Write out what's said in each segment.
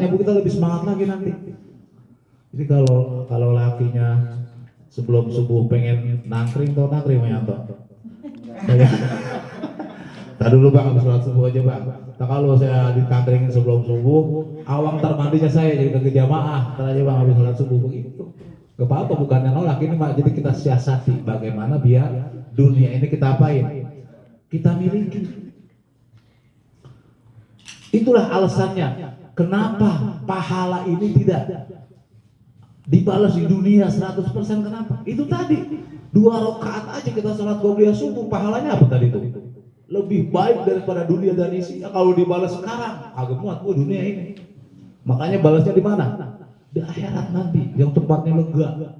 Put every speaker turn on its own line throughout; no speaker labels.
Bu, kita lebih semangat lagi nanti. Jadi kalau lakinya sebelum subuh pengen nangkring Yanto. Tadi dulu Bang, habis sholat subuh aja Bang. Nah, kalau saya ditangkringin sebelum subuh, awang termandinya saya jadi ke jamaah. Ntar aja Bang habis sholat subuh begitu. Gak apa-apa, bukannya nolak ini Mak. Jadi kita siasati bagaimana biar dunia ini kita apain? Kita miliki. Itulah alasannya kenapa pahala ini tidak dibalas di dunia 100%. Kenapa? Itu tadi 2 rakaat aja kita sholat qobliyah subuh, pahalanya apa tadi itu? Lebih baik daripada dunia dan isinya. Kalau dibalas sekarang agak muat dunia ini. Makanya balasnya di mana? Di akhirat nanti yang tempatnya lega.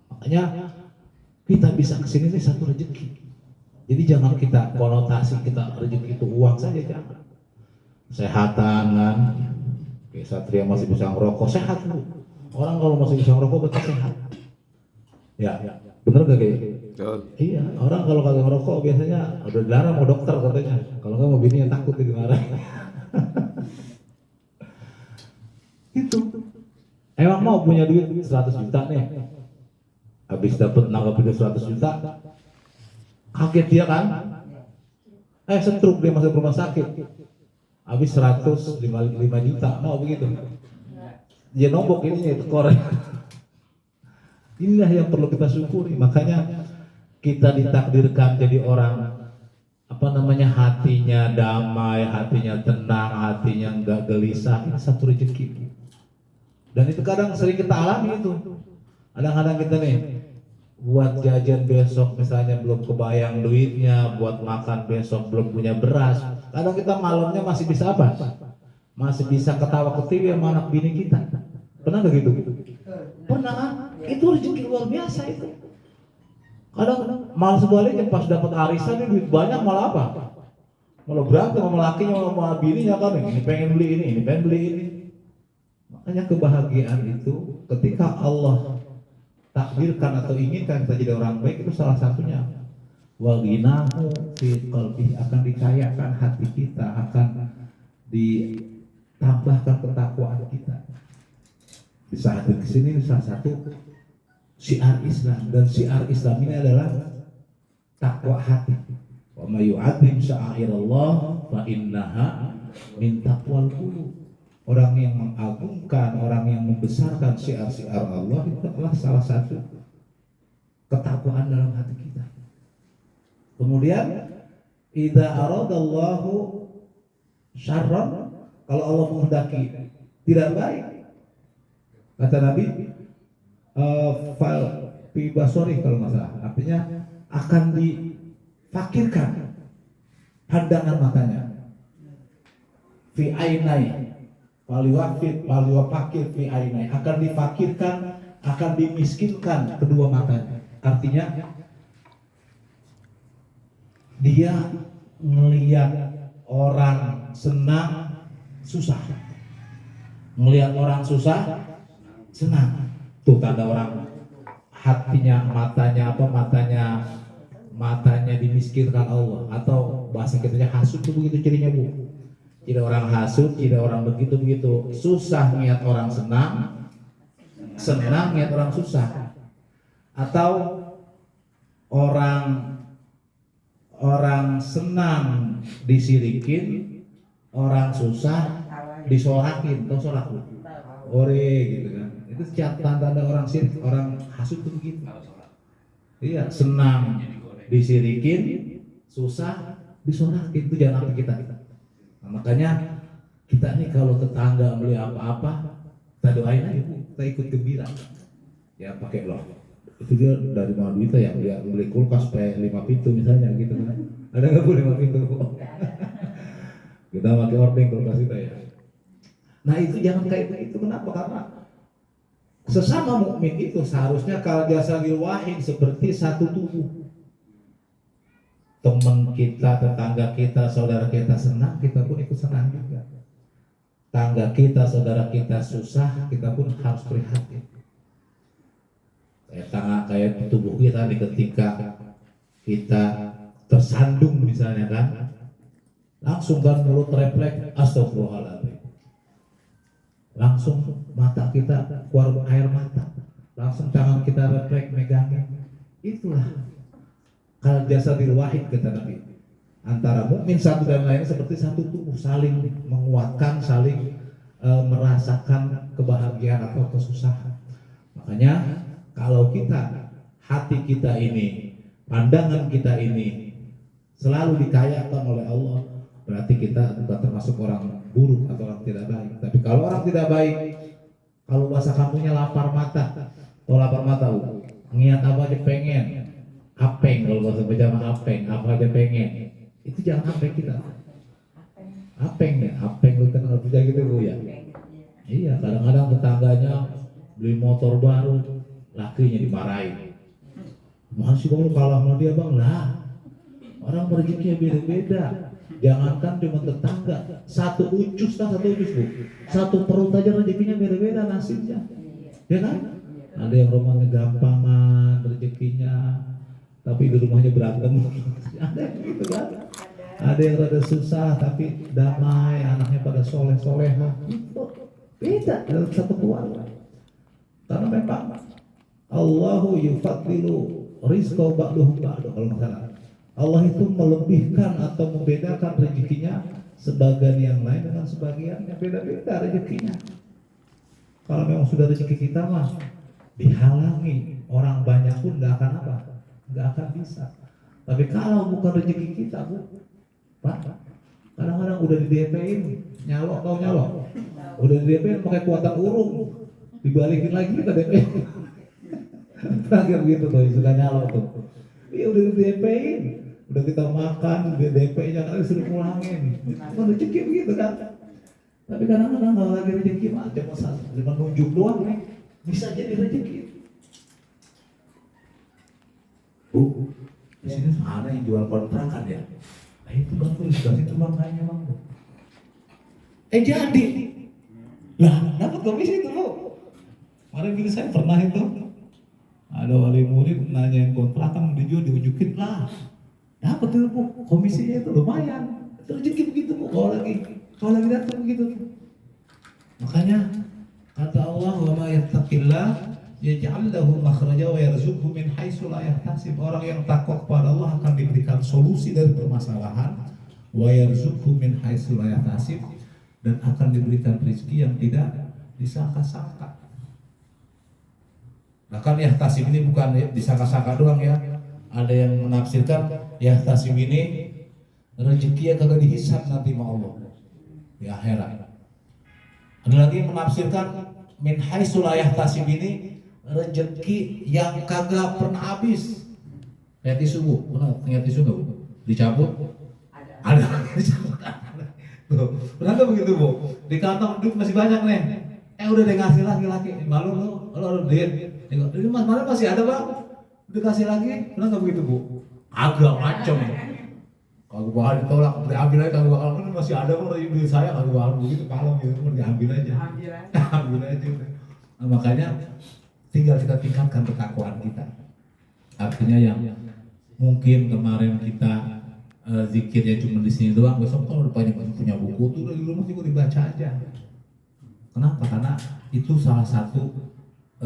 Makanya kita bisa kesini ini satu rezeki. Jadi jangan kita konotasi kita rezeki itu uang saja, jangan. Sehatan kan, kayak Satria masih bisa ngerokok, sehat Bu. Orang kalau masih bisa ngerokok berarti sehat. Ya, bener gak kayak? Iya, orang kalau kagak ngerokok biasanya udah dilarang mau dokter katanya. Kalau nggak mau bini yang takut dimarahin. Itu. Emang mau punya duit 100 juta nih. Habis dapat nangkap duit 100 juta, kaget dia kan? Stroke dia masuk rumah sakit. Habis 105 juta, mau begitu? Dia nombok ini tekor. Inilah yang perlu kita syukuri. Makanya kita ditakdirkan jadi orang hatinya damai, hatinya tenang, hatinya enggak gelisah. Ini satu rezeki. Dan itu kadang sering kita alami itu. Kadang-kadang kita nih buat jajan besok misalnya belum kebayang duitnya, buat makan besok belum punya beras. Kadang kita malamnya masih bisa apa? Masih bisa ketawa ketiwi sama anak bini kita. Pernah gak gitu? Pernah kan? Itu rezeki luar biasa itu. Kadang malah sebaliknya pas dapat arisan ini duit banyak malah apa? Malah berantem sama lakinya sama bininya kan, ini pengen beli ini pengen beli ini. Makanya kebahagiaan itu ketika Allah takdirkan atau inginkan kita jadi orang baik, itu salah satunya. Wa ghinahu fi qalbi, akan dikayakan hati kita, akan ditambahkan ketakwaan kita. Di saat di sini salah satu syiar Islam, dan syiar Islam ini adalah takwa hati. Wa may yu'azzim sya'airallah fa innaha min taqwal qulub. Orang yang mengagungkan, orang yang membesarkan syiar-syiar Allah itu adalah salah satu ketakwaan dalam hati kita. Kemudian idza aradallahu syarran, kalau Allah menghendaki tidak baik, kata Nabi fal fi basori, kalau nggak salah, artinya akan difakirkan pandangan matanya. Fi ainai waliwafakir fi ainai, akan difakirkan, akan dimiskinkan kedua matanya. Artinya dia melihat orang senang susah, melihat orang susah senang. Tuh tanda orang hatinya, matanya dimiskinkan Allah, atau bahasa kitanya hasud itu begitu cirinya Bu. Jadi orang hasud, jadi orang begitu susah niat orang senang, senang niat orang susah. Atau orang senang disirikin, orang susah disorakin, atau sorak ore gitu kan. Itu tanda orang sirik, orang hasud itu begitu. Iya, senang disirikin, susah disorakin, itu jangan sampai kita. Nah, makanya kita nih kalau tetangga beli apa-apa, kita doain aja, kita ikut gembira. Ya pakai loh. Itu dia dari mana duitnya ya, dia beli kulkas pakai 5 pintu misalnya gitu kan. Ada nggak Bu 5 pintu? Kita pakai ordeng kulkas kita ya. Nah itu jangan kayak itu. Kenapa? Karena sesama mukmin itu seharusnya kal jasadil wahid, seperti satu tubuh. Teman kita, tetangga kita, saudara kita senang, kita pun ikut senang juga. Tangga kita, saudara kita susah, kita pun harus prihatin. Kayak tubuh kita nih, ketika kita tersandung misalnya kan, langsung kan mulut refleks astagfirullahaladzim. langsung mata kita keluar air mata, langsung tangan kita refleks megangin. Itulah kal jasadil wahid kata Nabi. Antara mukmin satu dan lain seperti satu tubuh, saling menguatkan, saling merasakan kebahagiaan atau kesusahan. Makanya kalau kita, hati kita ini, pandangan kita ini selalu dikayakan oleh Allah, berarti kita bukan termasuk orang buruk atau orang tidak baik. Tapi kalau orang tidak baik, kalau bahasa kamunya lapar mata, lapar mata, ngiat apa aja pengen, apeng, kalau bahasa Jawa apeng, apa aja pengen, itu jangan apeng kita. Apeng ya, apeng lu kenal kerja gitu Bu ya. Iya, kadang-kadang tetangganya beli motor baru, lakinya dimarahin. Masih bang lu kalah sama dia bang lah. Orang rezekinya beda-beda. Jangankan cuma tetangga, satu ucus Bu, satu perut aja rezekinya beda-beda nasibnya. Ya kan? Ada yang rumahnya gampangan rezekinya, tapi di rumahnya berantem. Ada yang gitu kan? Ada yang rada susah tapi damai, anaknya pada soleh-solehah. Beda dalam satu keluarga. Karena memang Allahu yufaddilu rizqa ba'duhum ba'du, kalau nggak salah. Allah itu melebihkan atau membedakan rezekinya sebagian yang lain dengan sebagian yang beda-beda rezekinya. Kalau memang sudah rezeki kita mah dihalangi orang banyak pun nggak akan apa, nggak akan bisa. Tapi kalau bukan rezeki kita, Bu, Pak, kadang-kadang udah di DP-in, nyalok, tau nyalok, udah di DP-in pakai kuatan urung, dibalikin lagi kita DP-in. Terakhir gitu tuh, suka nyalok tuh. Iya udah di DP-in, udah kita makan, di DP-nya kan disuruh pulangin. Bukan rezeki begitu kan? Tapi kadang-kadang kalau lagi rezeki mah cuma nunjuk doang nih, bisa jadi rezeki. Bu, di sini ada yang jual kontrakan ya. Nah itu kan tuh dikasih tuh makanya bang. Jadi, lah dapat komisi itu Bu. Kemarin gini saya pernah itu, ada wali murid nanyain kontrakan dijual, diunjukin lah. Dapat tuh Bu, komisinya itu lumayan. Itu rezeki begitu Bu, kalau lagi datang begitu. Makanya kata Allah, wa ma yattaqillah yaj'al lahu makhraja wa yarzuqhu min haitsu la yahtasib. Orang yang takwa kepada Allah akan diberikan solusi dari permasalahan, wa yarzuqhu min haitsu la yahtasib, dan akan diberikan rezeki yang tidak disangka-sangka. Bahkan yahtasib ini bukan disangka-sangka doang ya. Ada yang menafsirkan yahtasib ini rezeki yang kagak dihisab nanti sama Allah di akhirat. Ada lagi yang menafsirkan min haitsu la yahtasib ini rezeki yang kagak pernah habis. Kayak tisu Bu, ingat tisu nggak Bu? Dicabut? Ada. Tuh, pernah nggak begitu Bu? Di kantong duit masih banyak nih. Udah deh ngasih laki-laki. Malu lu duit. Ini mana masih ada Bang? Dikasih lagi, pernah nggak begitu Bu? Agak macem. Kalau gua ditolak, diambil aja. Kalau kan masih ada Bang dari duit saya, kalau gua begitu kalau gitu diambil aja. Ambil aja. Nah, makanya tinggal kita tingkatkan ketakwaan kita. Artinya yang mungkin kemarin kita zikirnya cuma di sini doang, besok kalau udah punya buku tuh di rumah juga dibaca aja. Kenapa? Karena itu salah satu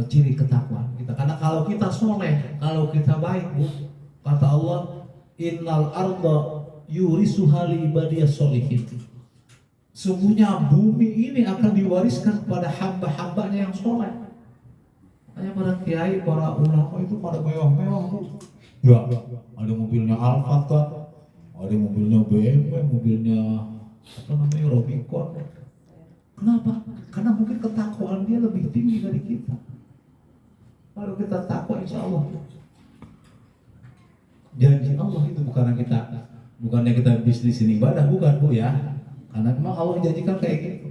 ciri ketakwaan kita. Karena kalau kita soleh, kalau kita baik Bu, kata Allah, innal arda yurisuha li ibadiyas sholihin. Sungguhnya bumi ini akan diwariskan kepada hamba-hambanya yang soleh. Makanya para kiai, para ulama itu pada mewah-mewah Bu. Ya, ada mobilnya Alphard kan, ada mobilnya BMW, mobilnya apa namanya Rubicon. Kenapa? Karena mungkin ketakwaan dia lebih tinggi dari kita. Kalau kita takwa, insya Allah janji Allah itu bukannya kita bisnis ini ibadah, bukan Bu ya. Karena memang Allah janjikan kayak gitu.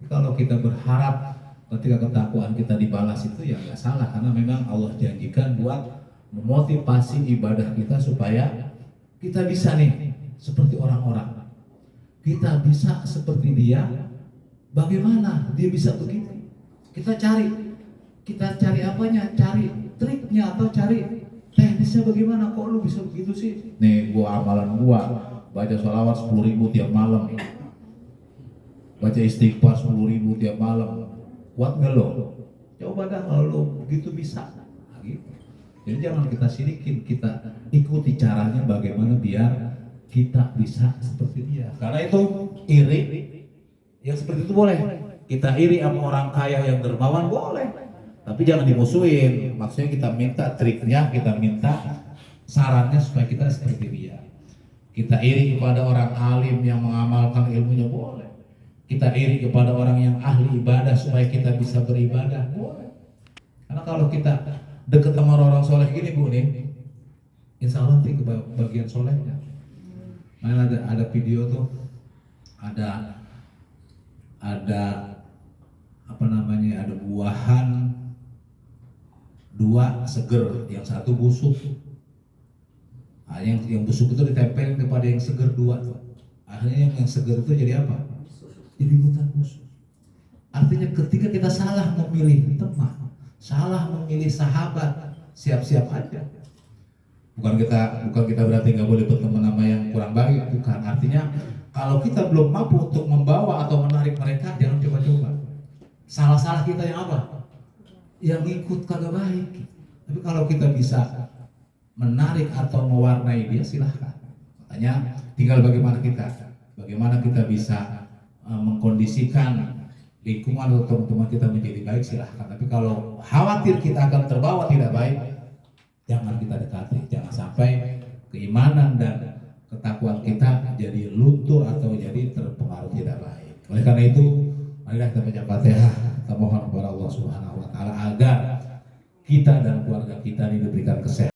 Kalau kita berharap ketika ketakwaan kita dibalas itu ya nggak salah, karena memang Allah janjikan buat memotivasi ibadah kita supaya kita bisa nih seperti orang-orang. Kita bisa seperti dia. Bagaimana dia bisa begitu? Kita cari apanya? Cari triknya atau cari teknisnya bagaimana? Kok lu bisa begitu sih? Nih gua amalan gua baca sholawat 10.000 tiap malam, baca istighfar 10.000 tiap malam, kuat nggak lo? Coba dah kalau lo begitu bisa. Nah, gitu. Jadi jangan kita sirikin, kita ikuti caranya bagaimana biar kita bisa seperti dia. Karena itu iri, yang seperti itu boleh. Kita iri sama orang kaya yang dermawan boleh, tapi jangan dimusuhin. Maksudnya kita minta triknya, kita minta sarannya supaya kita seperti dia. Kita iri kepada orang alim yang mengamalkan ilmunya boleh. Kita iri kepada orang yang ahli ibadah supaya kita bisa beribadah boleh. Karena kalau kita deket sama orang soleh gini Bu nih, insya Allah nanti ke bagian solehnya. Nah, ada video tuh, ada apa namanya, ada buahan dua seger, yang satu busuk. Nah, yang busuk itu ditempelin kepada yang seger dua tuh. Akhirnya yang seger itu jadi apa? Jadi hutan busuk. Artinya ketika kita salah memilih teman, salah memilih sahabat, siap-siap aja. Bukan kita berarti nggak boleh berteman sama yang kurang baik, bukan. Artinya kalau kita belum mampu untuk membawa atau menarik mereka, jangan coba-coba. Salah-salah kita yang apa? Yang ikut kagak baik. Tapi kalau kita bisa menarik atau mewarnai dia, silahkan. Makanya tinggal bagaimana kita bisa mengkondisikan lingkungan atau teman-teman kita menjadi baik, silahkan. Tapi kalau khawatir kita akan terbawa tidak baik, jangan kita dekati. Jangan sampai keimanan dan ketakwaan kita jadi luntur atau jadi terpengaruh tidak baik. Oleh karena itu, marilah kita baca Fatihah, kita mohon kepada Allah Subhanahu wa taala agar kita dan keluarga kita ini diberikan kesehatan.